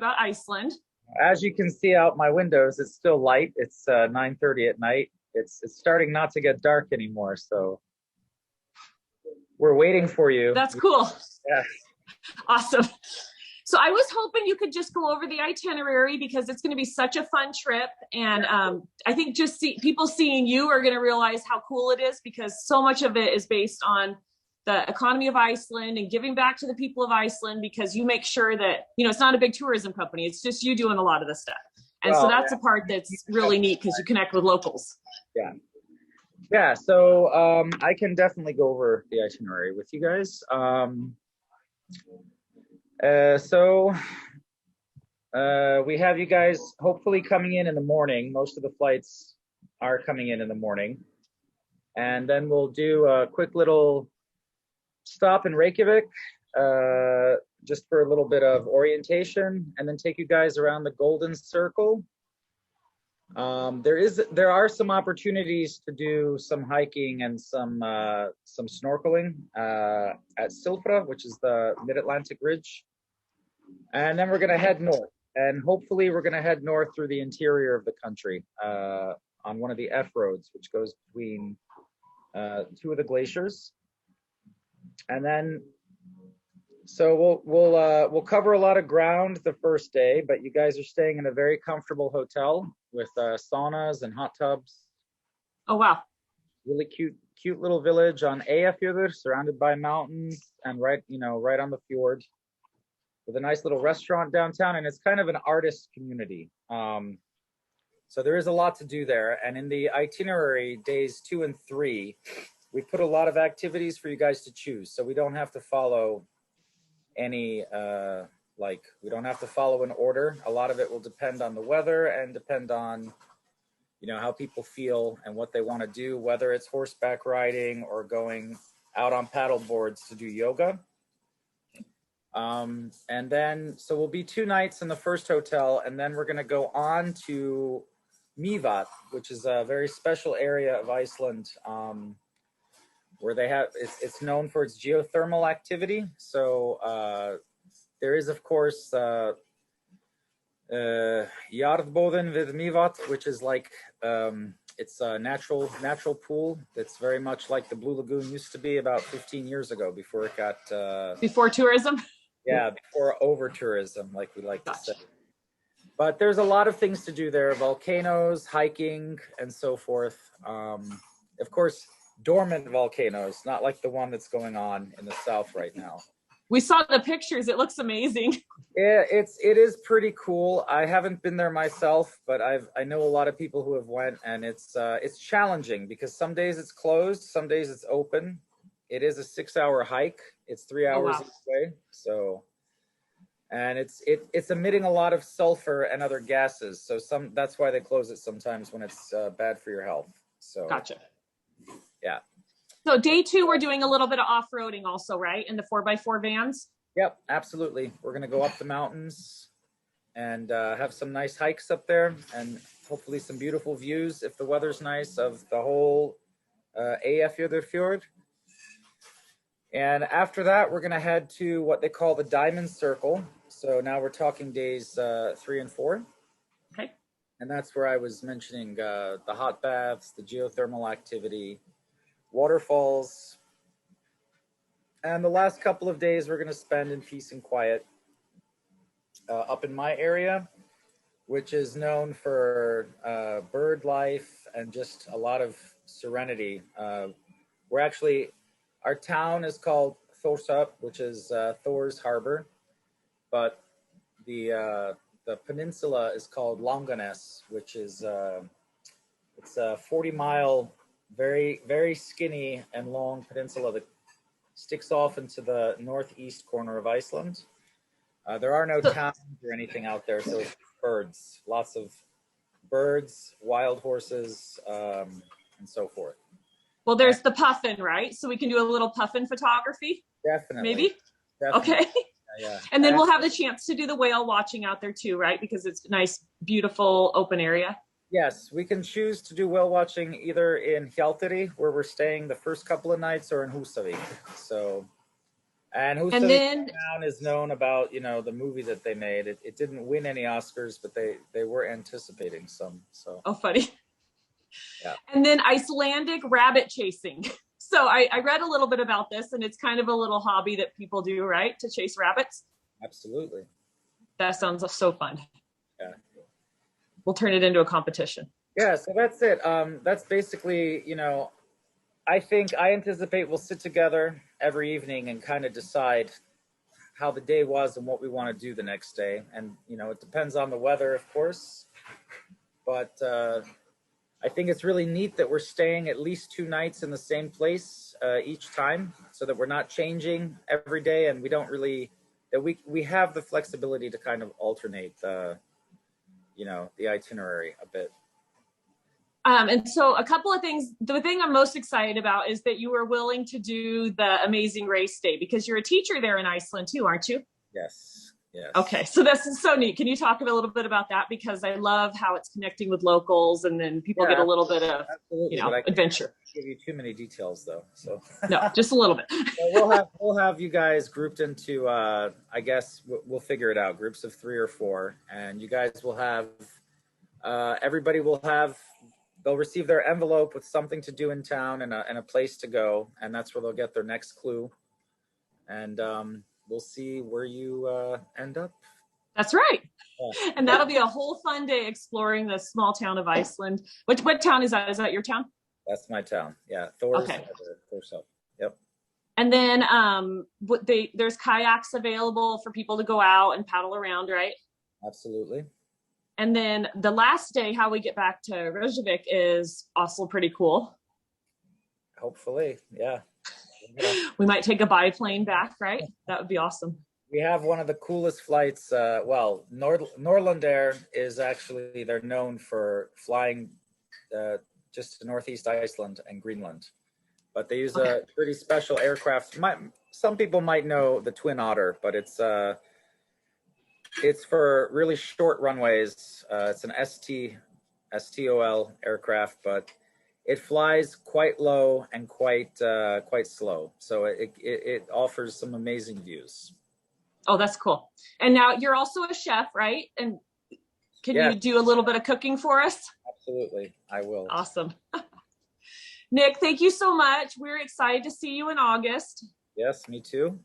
about Iceland. As you can see out my windows, it's still light. It's 9:30 at night. It's starting not to get dark anymore, so we're waiting for you. That's cool. Yeah. Awesome. So I was hoping you could just go over the itinerary because it's going to be such a fun trip. And I think just people seeing you are going to realize how cool it is, because so much of it is based on the economy of Iceland and giving back to the people of Iceland, because you make sure that, you know, it's not a big tourism company. It's just you doing a lot of the stuff. And so that's a part that's really neat because you connect with locals. Yeah. Yeah. So I can definitely go over the itinerary with you guys. We have you guys hopefully coming in the morning. Most of the flights are coming in the morning. And then we'll do a quick little stop in Reykjavik, just for a little bit of orientation, and then take you guys around the Golden Circle. There are some opportunities to do some hiking and some snorkeling at Silfra, which is the Mid-Atlantic Ridge. And then we're going to head north, and hopefully we're going to head north through the interior of the country on one of the F roads, which goes between two of the glaciers. And then, so we'll cover a lot of ground the first day, but you guys are staying in a very comfortable hotel with saunas and hot tubs. Oh wow! Really cute little village on Eyjafjörður, surrounded by mountains and right on the fjord, with a nice little restaurant downtown, and it's kind of an artist community. So there is a lot to do there. And in the itinerary, days 2 and 3, we put a lot of activities for you guys to choose. So we don't have to follow any, we don't have to follow an order. A lot of it will depend on the weather and depend on, how people feel and what they want to do, whether it's horseback riding or going out on paddle boards to do yoga. And then, so we'll be 2 nights in the first hotel, and then we're going to go on to Mývatn, which is a very special area of Iceland, where it's known for its geothermal activity. So there is, of course, Jarðboðin við Mývatn, which is like it's a natural pool that's very much like the Blue Lagoon used to be about 15 years ago, before it got before tourism. Yeah, before over tourism, like we like to say. But there's a lot of things to do there: volcanoes, hiking, and so forth. Of course, dormant volcanoes, not like the one that's going on in the south right now. We saw the pictures. It looks amazing. Yeah, it is pretty cool. I haven't been there myself, but I know a lot of people who have went, and it's challenging because some days it's closed, some days it's open. It is a 6-hour hike. It's 3 hours each way. So, and it's emitting a lot of sulfur and other gases. So that's why they close it sometimes when it's bad for your health. So gotcha. Yeah. So day 2, we're doing a little bit of off-roading also, right? In the 4x4 vans? Yep, absolutely. We're going to go up the mountains and have some nice hikes up there, and hopefully some beautiful views, if the weather's nice, of the whole Eyjafjörður fjord. And after that, we're going to head to what they call the Diamond Circle. So now we're talking days 3 and 4. Okay. And that's where I was mentioning the hot baths, the geothermal activity, waterfalls. And the last couple of days we're going to spend in peace and quiet up in my area, which is known for bird life and just a lot of serenity. Our town is called Thorshavn, which is Thor's Harbor, but the peninsula is called Langanes, which is it's a 40-mile, very, very skinny and long peninsula that sticks off into the northeast corner of Iceland. There are no towns or anything out there, so it's birds, lots of birds, wild horses, and so forth. Well, there's the puffin, right? So we can do a little puffin photography? Definitely. Maybe? Definitely. Okay. Yeah. And then we'll have the chance to do the whale watching out there too, right? Because it's a nice, beautiful, open area. Yes, we can choose to do whale watching either in Hjaltiri, where we're staying the first couple of nights, or in Húsavík. So And who And said then, Town is known about, you know, the movie that they made. It didn't win any Oscars, but they were anticipating some. So oh, funny. yeah, And then Icelandic rabbit chasing. So I read a little bit about this, and it's kind of a little hobby that people do, right? To chase rabbits. absolutely. That sounds so fun. Yeah. We'll turn it into a competition. Yeah, so that's it. That's basically, you know, I anticipate we'll sit together every evening and kind of decide how the day was and what we want to do the next day. And, you know, it depends on the weather, of course. But I think it's really neat that we're staying at least 2 nights in the same place each time, so that we're not changing every day, and we don't really that we have the flexibility to kind of alternate you know, the itinerary a bit. And so a couple of things, the thing I'm most excited about is that you were willing to do the Amazing Race Day, because you're a teacher there in Iceland too, aren't you? Yes, yes. Okay, so that's so neat. Can you talk a little bit about that? Because I love how it's connecting with locals, and then people get a little bit of, absolutely, you know, but I can't adventure. give you too many details though. So No, just a little bit. so we'll have you guys grouped into I guess we'll figure it out, groups of 3 or 4, and you guys will have everybody will have they'll receive their envelope with something to do in town and a place to go, and that's where they'll get their next clue. And we'll see where you end up. That's right. Yeah. And that'll be a whole fun day exploring the small town of Iceland. What town is that? Is that your town? That's my town. Yeah, Thor's. Okay. Thor's up. Yep. And then there's kayaks available for people to go out and paddle around, right? Absolutely. And then the last day, how we get back to Reykjavik, is also pretty cool. Hopefully, yeah. We might take a biplane back, right? That would be awesome. We have one of the coolest flights. Well, Norland Air is actually, they're known for flying just to Northeast Iceland and Greenland. But they use a pretty special aircraft. Some people might know the Twin Otter, but it's for really short runways. It's an STOL aircraft, but it flies quite low and quite slow. So it offers some amazing views. Oh, that's cool. And now you're also a chef, right? And can you do a little bit of cooking for us? Absolutely, I will. Awesome. Nick, thank you so much. We're excited to see you in August. Yes, me too.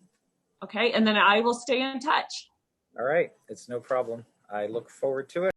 Okay, and then I will stay in touch. All right, it's no problem. I look forward to it.